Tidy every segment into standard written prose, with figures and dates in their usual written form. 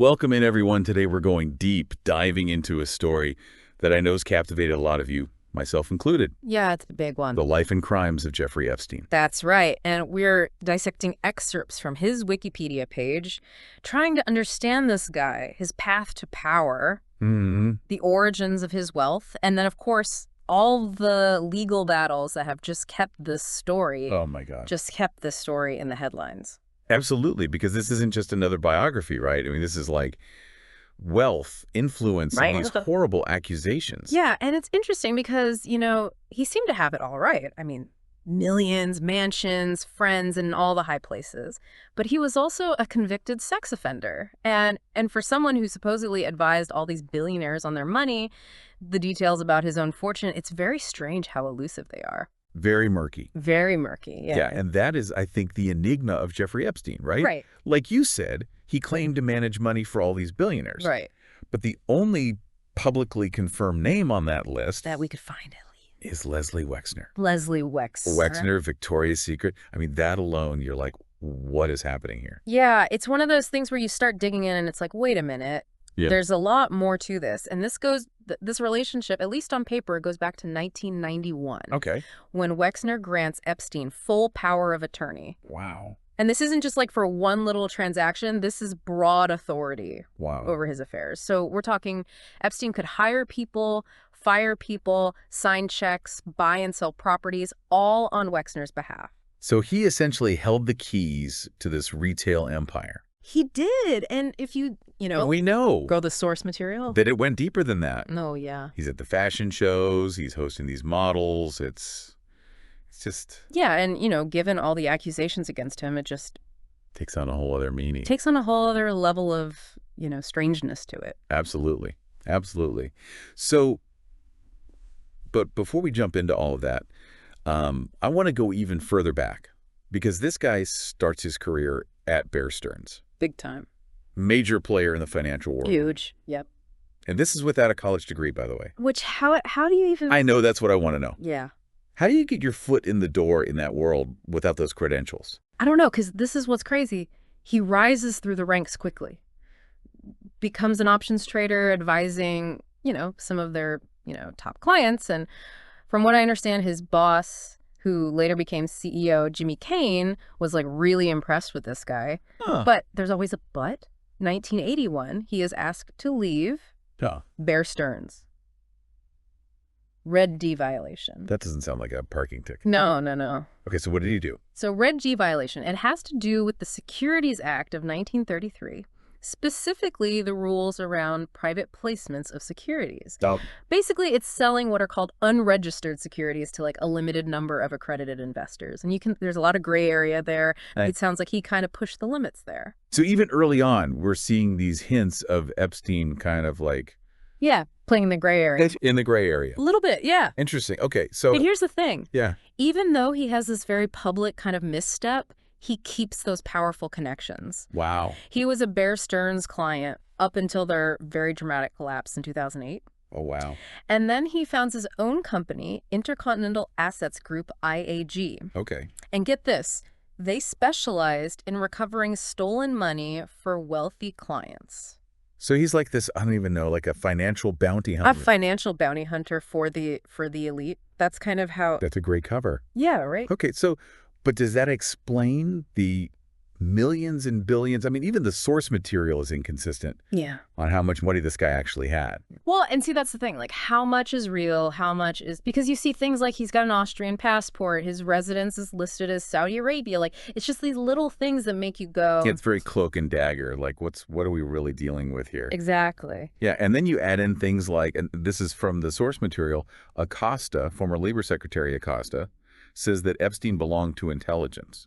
Welcome in, everyone. Today we're going deep, diving into a story that I know has captivated a lot of you, myself included. Yeah, it's a big one. The life and crimes of Jeffrey Epstein. That's right. And we're dissecting excerpts from his Wikipedia page, trying to understand this guy, his path to power, the origins of his wealth, and then, of course, all the legal battles that have just kept this story. Oh, my God. Just kept this story in the headlines. Absolutely, because this isn't just another biography, right? I mean, this is like wealth, influence, Right. and these horrible accusations. Yeah, and it's interesting because, he seemed to have it all right. I mean, millions, mansions, friends, and all the high places. But he was also a convicted sex offender. And for someone who supposedly advised all these billionaires on their money, the details about his own fortune, it's very strange how elusive they are. Very murky. Very murky, yeah. Yeah, and that is, I think, the enigma of Jeffrey Epstein, right? Right. Like you said, he claimed to manage money for all these billionaires. Right. But the only publicly confirmed name on that list That we could find at least. is Leslie Wexner. Leslie Wexner. Wexner, Victoria's Secret. I mean, that alone, you're like, what is happening here? Yeah, it's one of those things where you start digging in and it's like, wait a minute. Yeah. There's a lot more to this. And this relationship, at least on paper, goes back to 1991. Okay. When Wexner grants Epstein full power of attorney. Wow. And this isn't just like for one little transaction. This is broad authority over his affairs. So we're talking Epstein could hire people, fire people, sign checks, buy and sell properties, all on Wexner's behalf. So he essentially held the keys to this retail empire. He did. And if you we know go the source material. that it went deeper than that. No, yeah. He's at the fashion shows. He's hosting these models. It's just... Yeah, and, given all the accusations against him, it just... takes on a whole other meaning. Takes on a whole other level of, strangeness to it. Absolutely. Absolutely. So, but before we jump into all of that, I want to go even further back because this guy starts his career at Bear Stearns. Big time. Major player in the financial world. Huge. Yep. And this is without a college degree, by the way. Which, how do you even... I know, that's what I want to know. Yeah. How do you get your foot in the door in that world without those credentials? I don't know, because this is what's crazy. He rises through the ranks quickly. Becomes an options trader, advising, some of their, top clients. And from what I understand, his boss, who later became CEO, Jimmy Kane, was like really impressed with this guy. Huh. But there's always a but. 1981, he is asked to leave Bear Stearns. Red D violation. That doesn't sound like a parking ticket. No. Okay, so what did he do? So Red G violation, it has to do with the Securities Act of 1933, specifically the rules around private placements of securities. Basically, it's selling what are called unregistered securities to like a limited number of accredited investors. And there's a lot of gray area there. It sounds like he kind of pushed the limits there. So even early on, we're seeing these hints of Epstein kind of like... Yeah, playing in the gray area. In the gray area. A little bit, yeah. Interesting. Okay, so... But here's the thing. Yeah. Even though he has this very public kind of misstep, he keeps those powerful connections. Wow. He was a Bear Stearns client up until their very dramatic collapse in 2008. Oh, wow. And then he founds his own company, Intercontinental Assets Group, IAG. Okay. And get this, they specialized in recovering stolen money for wealthy clients. So he's like this, I don't even know, like a financial bounty hunter. A financial bounty hunter for the elite. That's kind of how... That's a great cover. Yeah, right? Okay, so, but does that explain the millions and billions? I mean, even the source material is inconsistent. Yeah. On how much money this guy actually had. Well, and see, that's the thing. Like, how much is real? How much is... Because you see things like he's got an Austrian passport. His residence is listed as Saudi Arabia. Like, it's just these little things that make you go... Yeah, it's very cloak and dagger. Like, what are we really dealing with here? Exactly. Yeah, and then you add in things like, and this is from the source material, Acosta, former Labor Secretary Acosta, says that Epstein belonged to intelligence.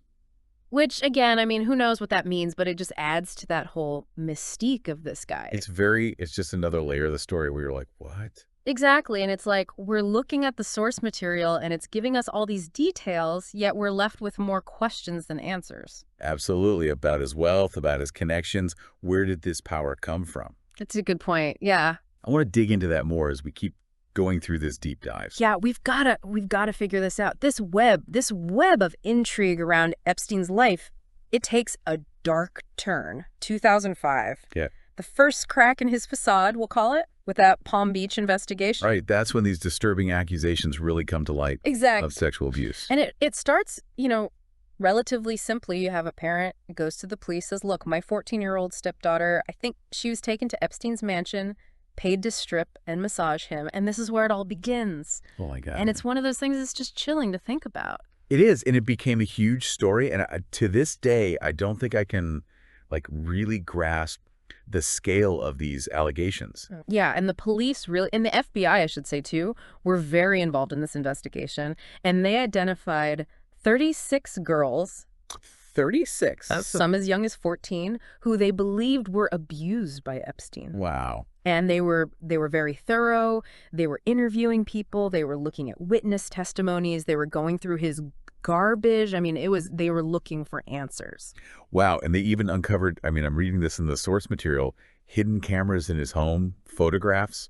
Which, again, I mean, who knows what that means, but it just adds to that whole mystique of this guy. It's just another layer of the story where you're like, what? Exactly. And it's like, we're looking at the source material and it's giving us all these details, yet we're left with more questions than answers. Absolutely. About his wealth, about his connections. Where did this power come from? That's a good point. Yeah. I want to dig into that more as we keep going through this deep dive. Yeah, we've got to figure this out. This web of intrigue around Epstein's life, it takes a dark turn. 2005. Yeah. the first crack in his facade, we'll call it, with that Palm Beach investigation. Right. That's when these disturbing accusations really come to light Exactly. of sexual abuse. And it starts, relatively simply. You have a parent goes to the police, says, look, my 14-year-old stepdaughter, I think she was taken to Epstein's mansion, paid to strip and massage him, and this is where it all begins. Oh, my God. And it's one of those things that's just chilling to think about. It is, and it became a huge story, and to this day, I don't think I can, really grasp the scale of these allegations. Yeah, and the police really, and the FBI, I should say, too, were very involved in this investigation, and they identified 36 girls, 36? some as young as 14, who they believed were abused by Epstein. Wow. And they were very thorough. They were interviewing people. They were looking at witness testimonies. They were going through his garbage. I mean, they were looking for answers. Wow, and they even uncovered, I'm reading this in the source material, hidden cameras in his home, photographs.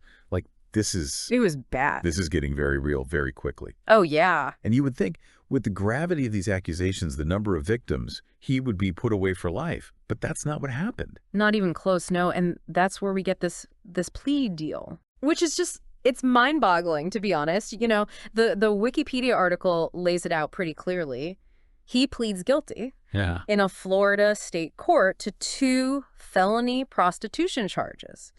It was bad. This is getting very real very quickly. Oh, yeah. And you would think, with the gravity of these accusations, the number of victims, he would be put away for life. But that's not what happened. Not even close, no. And that's where we get this plea deal, which is just, it's mind-boggling, to be honest. The Wikipedia article lays it out pretty clearly. He pleads guilty in a Florida state court to 2 felony prostitution charges.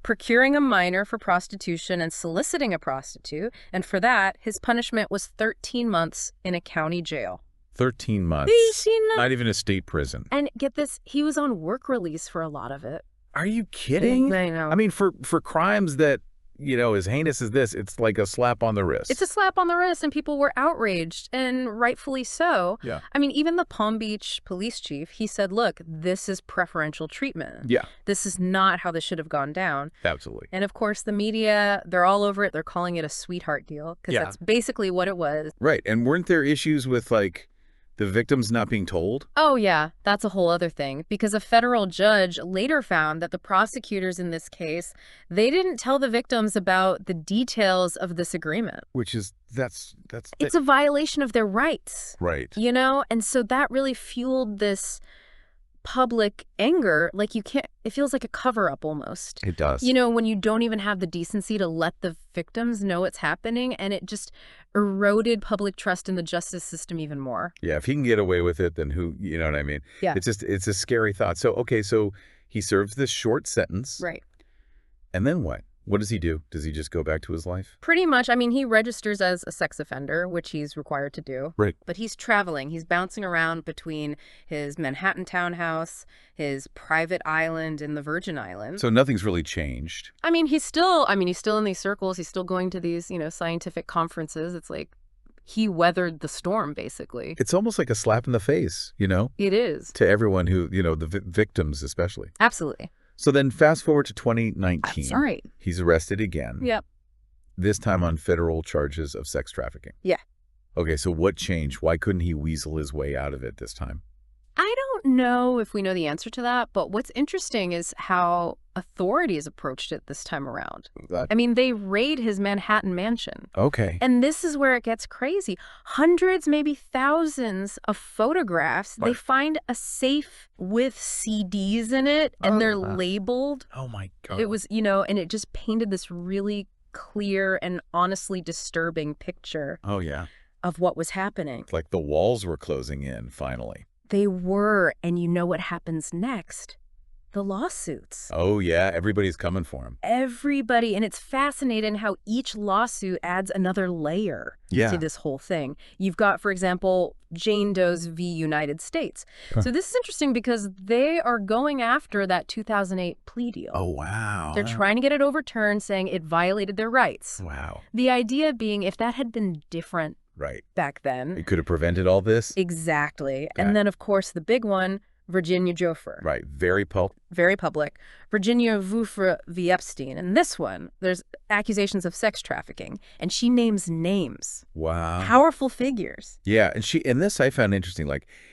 Procuring a minor for prostitution and soliciting a prostitute. And for that, his punishment was 13 months in a county jail. 13 months. Not even a state prison. And get this, he was on work release for a lot of it. Are you kidding? I know. For crimes that, as heinous as this, it's like a slap on the wrist. It's a slap on the wrist, and people were outraged, and rightfully so. Yeah. Even the Palm Beach police chief, he said, look, this is preferential treatment. Yeah. This is not how this should have gone down. Absolutely. And of course, the media, they're all over it. They're calling it a sweetheart deal, because that's basically what it was. Right. And weren't there issues with, the victims not being told? Oh, yeah. That's a whole other thing, because a federal judge later found that the prosecutors in this case, they didn't tell the victims about the details of this agreement. Which is, it's a violation of their rights. Right. And so that really fueled this public anger. It feels like a cover-up almost. It does. When you don't even have the decency to let the victims know it's happening, and it just eroded public trust in the justice system even more. Yeah, if he can get away with it, then who, you know what I mean? Yeah. It's a scary thought. So, so he serves this short sentence. Right. And then what? What does he do? Does he just go back to his life? Pretty much. He registers as a sex offender, which he's required to do. Right. But he's traveling. He's bouncing around between his Manhattan townhouse, his private island in the Virgin Islands. So nothing's really changed. He's still in these circles. He's still going to these, scientific conferences. It's like he weathered the storm, basically. It's almost like a slap in the face, It is. To everyone who, the victims especially. Absolutely. So then fast forward to 2019. That's right. He's arrested again. Yep. This time on federal charges of sex trafficking. Yeah. Okay, so what changed? Why couldn't he weasel his way out of it this time? I don't know if we know the answer to that, but what's interesting is how authorities approached it this time around. They raid his Manhattan mansion. Okay. And this is where it gets crazy. Hundreds, maybe thousands of photographs. Right. They find a safe with CDs in it, and they're labeled. Oh, my God. It was, and it just painted this really clear and honestly disturbing picture. Oh, yeah. Of what was happening. It's like the walls were closing in, finally. They were, and you know what happens next? The lawsuits. Oh, yeah, everybody's coming for him. Everybody, and it's fascinating how each lawsuit adds another layer to this whole thing. You've got, for example, Jane Doe's v. United States. So this is interesting because they are going after that 2008 plea deal. Oh, wow. They're trying to get it overturned, saying it violated their rights. Wow. The idea being if that had been different back then. It could have prevented all this? Exactly. And then, of course, the big one, Virginia Giuffre. Right. Very public. Virginia Giuffre v. Epstein. And this one, there's accusations of sex trafficking. And she names names. Wow. Powerful figures. Yeah. And this I found interesting.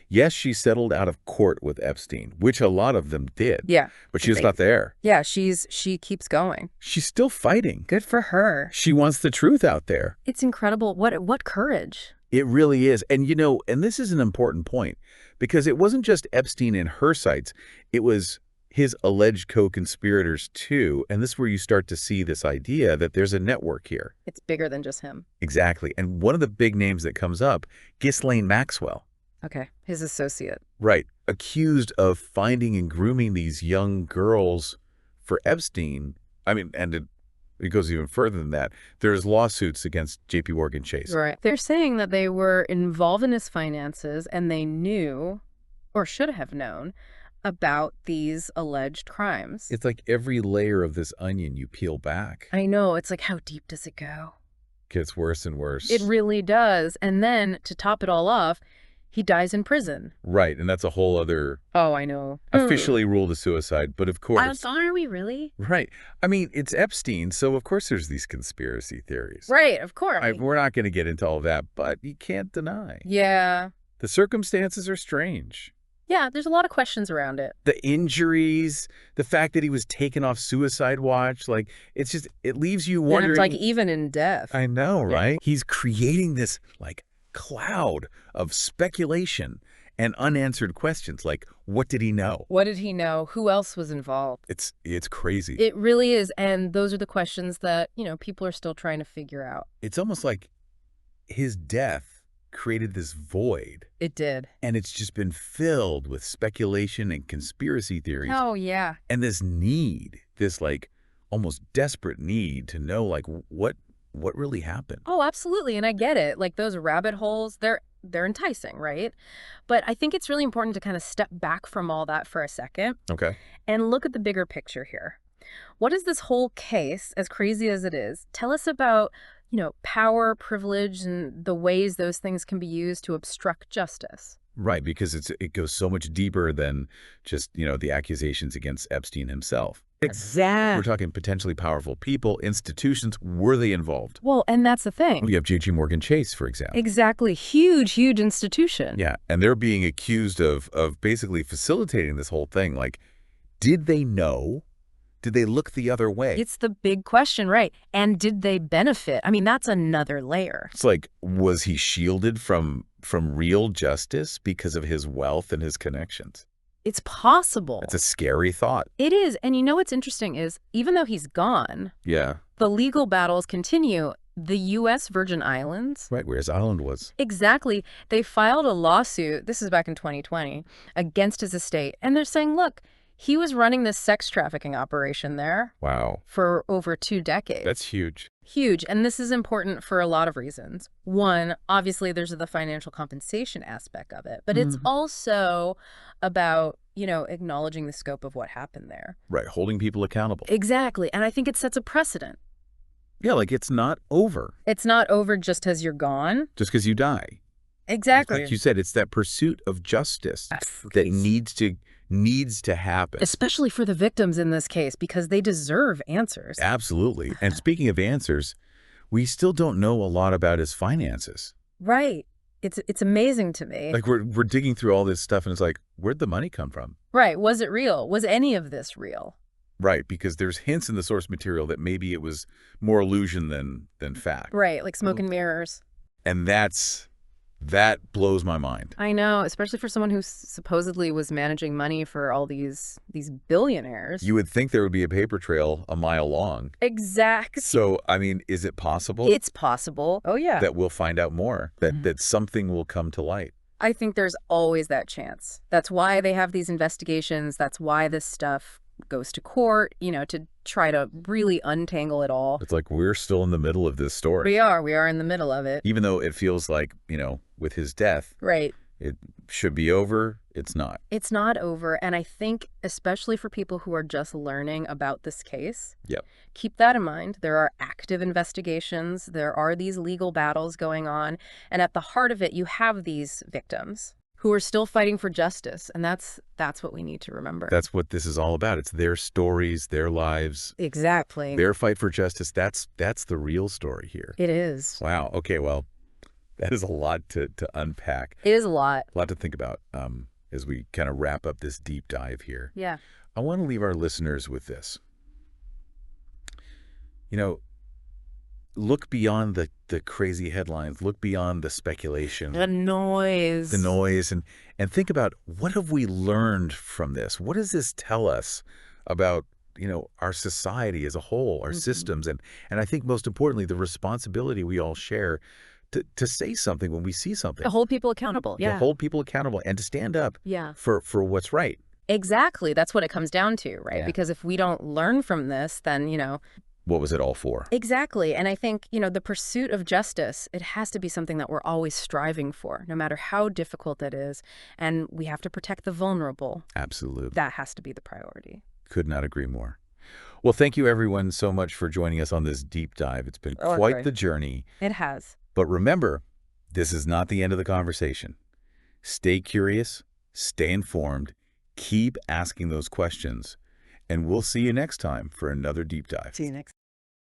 Yes, she settled out of court with Epstein, which a lot of them did. Yeah. But she was not there. Yeah, she keeps going. She's still fighting. Good for her. She wants the truth out there. It's incredible. What courage. It really is. And, and this is an important point because it wasn't just Epstein and her sites. It was his alleged co-conspirators too, and this is where you start to see this idea that there's a network here. It's bigger than just him. Exactly. And one of the big names that comes up, Ghislaine Maxwell. Okay, his associate. Right. Accused of finding and grooming these young girls for Epstein. I mean, and it goes even further than that. There's lawsuits against J.P. Morgan Chase. Right. They're saying that they were involved in his finances and they knew, or should have known, about these alleged crimes. It's like every layer of this onion you peel back. I know. It's like, how deep does it go? Gets worse and worse. It really does. And then, to top it all off, he dies in prison. Right, and that's a whole other... Oh, I know. Officially ruled a suicide, but of course... Are we really? Right. I mean, it's Epstein, so of course there's these conspiracy theories. Right, of course. We're not going to get into all of that, but you can't deny. Yeah. The circumstances are strange. Yeah, there's a lot of questions around it. The injuries, the fact that he was taken off suicide watch, like, it's just, it leaves you wondering... And it's like even in death. I know, right? Yeah. He's creating this, like, cloud of speculation and unanswered questions, like, what did he know? What did he know? Who else was involved? It's crazy. It really is, and those are the questions that, people are still trying to figure out. It's almost like his death created this void. It did. And it's just been filled with speculation and conspiracy theories. Oh, yeah. And this need, this like almost desperate need to know like what really happened. Oh, absolutely. And I get it. Like those rabbit holes, they're enticing, right? But I think it's really important to kind of step back from all that for a second. Okay. And look at the bigger picture here. What does this whole case, as crazy as it is, tell us about power, privilege, and the ways those things can be used to obstruct justice? Right, because it goes so much deeper than just, the accusations against Epstein himself. Exactly. We're talking potentially powerful people, institutions. Were they involved? Well, and that's the thing. You have J.P. Morgan Chase, for example. Exactly. Huge, huge institution. Yeah, and they're being accused of basically facilitating this whole thing. Like, did they know? Did they look the other way? It's the big question, right? And did they benefit? I mean, that's another layer. It's like, was he shielded from real justice because of his wealth and his connections? It's possible. It's a scary thought. It is. And what's interesting is, even though he's gone, yeah, the legal battles continue. The U.S. Virgin Islands. Right, where his island was. Exactly. They filed a lawsuit, this is back in 2020, against his estate. And they're saying, look, he was running this sex trafficking operation there. Wow. For over 2 decades. That's huge. Huge. And this is important for a lot of reasons. One, obviously, there's the financial compensation aspect of it. But it's also about, acknowledging the scope of what happened there. Right, holding people accountable. Exactly. And I think it sets a precedent. Yeah, like it's not over. It's not over just as you're gone. Just because you die. Exactly. Like you said, it's that pursuit of justice that needs to happen. Especially for the victims in this case, because they deserve answers. Absolutely. And speaking of answers, we still don't know a lot about his finances. Right. It's amazing to me. Like we're digging through all this stuff and it's like, where'd the money come from? Right. Was it real? Was any of this real? Right, because there's hints in the source material that maybe it was more illusion than fact. Right, like smoke and mirrors. And that blows my mind. I know, especially for someone who supposedly was managing money for all these billionaires. You would think there would be a paper trail a mile long. Exactly. So, I mean, is it possible? It's possible. Oh, yeah. That we'll find out more, that something will come to light. I think there's always that chance. That's why they have these investigations. That's why this stuff goes to court, to try to really untangle it all. It's like we're still in the middle of this story. We are in the middle of it. Even though it feels like, with his death, right, it should be over, it's not. It's not over, and I think especially for people who are just learning about this case, yep, keep that in mind. There are active investigations, there are these legal battles going on, and at the heart of it, you have these victims who are still fighting for justice. And that's what we need to remember. That's what this is all about. It's their stories, their lives. Exactly. Their fight for justice. That's the real story here. It is. Wow. Okay, well, that is a lot to unpack. It is a lot. A lot to think about as we kind of wrap up this deep dive here. Yeah. I want to leave our listeners with this. look beyond the crazy headlines, look beyond the speculation, The noise. the noise, and think about, what have we learned from this? What does this tell us about, our society as a whole, our systems, and I think most importantly, the responsibility we all share to say something when we see something, To hold people accountable. to Yeah. hold people accountable and to stand up Yeah. for what's right. Exactly. That's what it comes down to, right? Yeah. Because if we don't learn from this, then, What was it all for? Exactly. And I think, the pursuit of justice, it has to be something that we're always striving for, no matter how difficult that is. And we have to protect the vulnerable. Absolutely. That has to be the priority. Could not agree more. Well, thank you everyone so much for joining us on this deep dive. It's been Oh, quite great. the journey. It has. But remember, this is not the end of the conversation. Stay curious, stay informed, keep asking those questions, and we'll see you next time for another deep dive. See you next